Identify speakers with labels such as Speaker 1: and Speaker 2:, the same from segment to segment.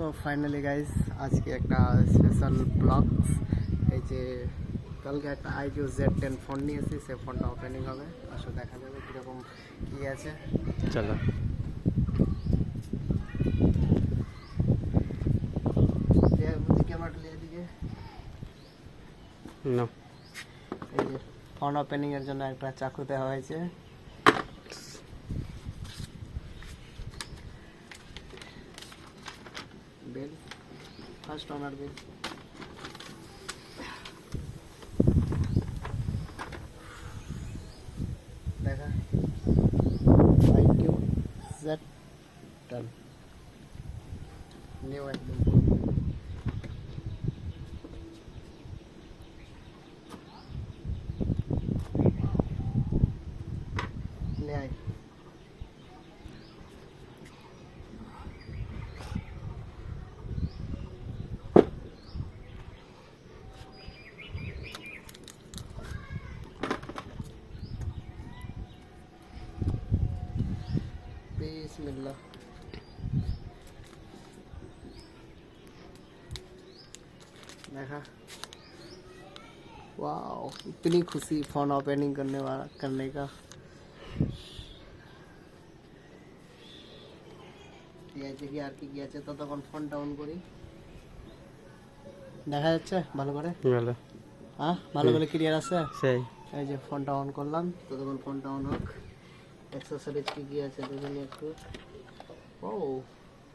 Speaker 1: So finally guys আজকে একটা special blog. এই যে কালকে একটা iQOO Z10 ফোন নিয়েছি, সে ফোনটা ওপেনিং হবে। আসলে দেখা যাবে কীরকম কী আছে।
Speaker 2: চলো
Speaker 1: ক্যামেরাটা এদিকে।
Speaker 2: না
Speaker 1: এই যে ফোন ওপেনিং এর জন্য একটা চাকু দেওয়া হয়েছে। বেল ফার্স্ট অনার বেল। দেখা iQOO Z10 নিউ একদম ले आए। बिस्मिल्लाह। देखा, वाओ, इतनी खुशी फोन ओपनिंग करने का। ততক্ষণ ফোনটা অন করি, দেখা যাচ্ছে ভালো করে?
Speaker 2: ভালো,
Speaker 1: হ্যাঁ ভালো করে ক্লিয়ার আছে।
Speaker 2: সেই
Speaker 1: এই যে ফোনটা অন করলাম, ততক্ষণ ফোনটা অন হোক। অ্যাক্সেসরিজ কি আছে দেখুন একটু। ও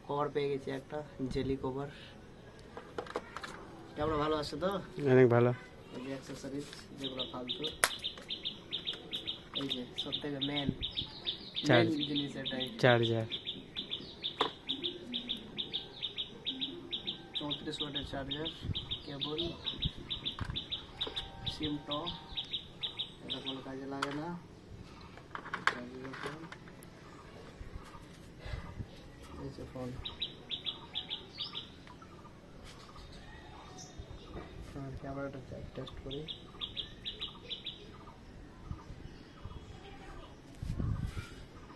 Speaker 1: কভার পেয়ে গেছি, একটা জেলি কভার। ক্যামেরা ভালো আছে তো?
Speaker 2: অনেক ভালো।
Speaker 1: এই যে অ্যাক্সেসরিজ যেগুলো ফালতু, এই যে সব থেকে মেন জিনিস এটাই,
Speaker 2: চার্জার।
Speaker 1: 34 ওয়াটের চার্জার, কেবল, সিমটো, এটা কোনো কাজে লাগে না। ফোন ক্যামেরাটা টেস্ট করি।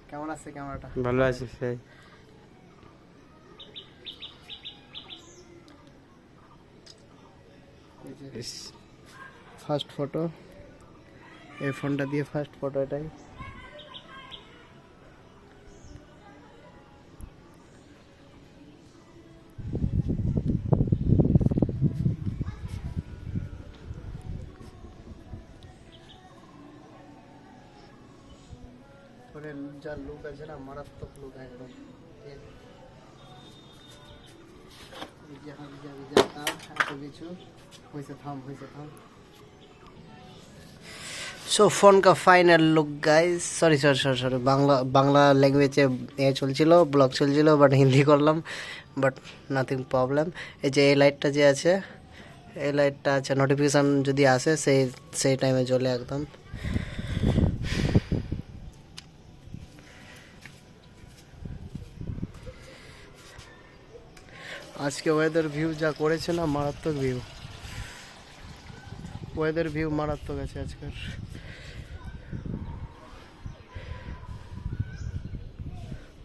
Speaker 1: কেমন আছে ক্যামেরাটা?
Speaker 2: ভালো আছে সেই।
Speaker 1: ফার্স্ট ফটো, এই ফোনটা দিয়ে ফার্স্ট ফটো এটাই। ফোনের যা লুক আছে না, মারাত্মক লুক একদম। सो फोन का final look guys. Sorry Bangla लैंग्वेजे चलছিল ব্লগ চলছিল, বাট হিন্দি করলাম, বাট নাথিং প্রবলেম। এই যে এই লাইটটা যে আছে, এই লাইটটা আছে, নোটিফিকেশান যদি আসে সেই টাইমে জ্বলে একদম। আজকে ওয়েদার ভিউ যা করেছে না, মারাত্মক ভিউ, ওয়েদার ভিউ মারাত্মক আছে আজকের।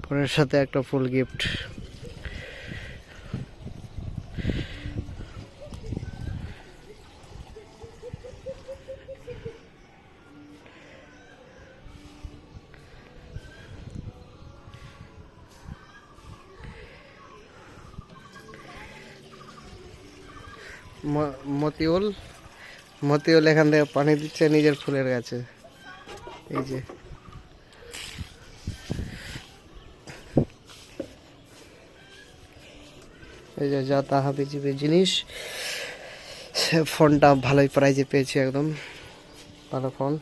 Speaker 1: ফোনের সাথে একটা ফুল গিফট। মতিউল এখান থেকে পানি দিচ্ছে নিজের ফুলের গাছে। এই যে যা তাহা বিজিবি জিনিস। ফোনটা ভালোই প্রাইজে পেয়েছি, একদম ভালো ফোন।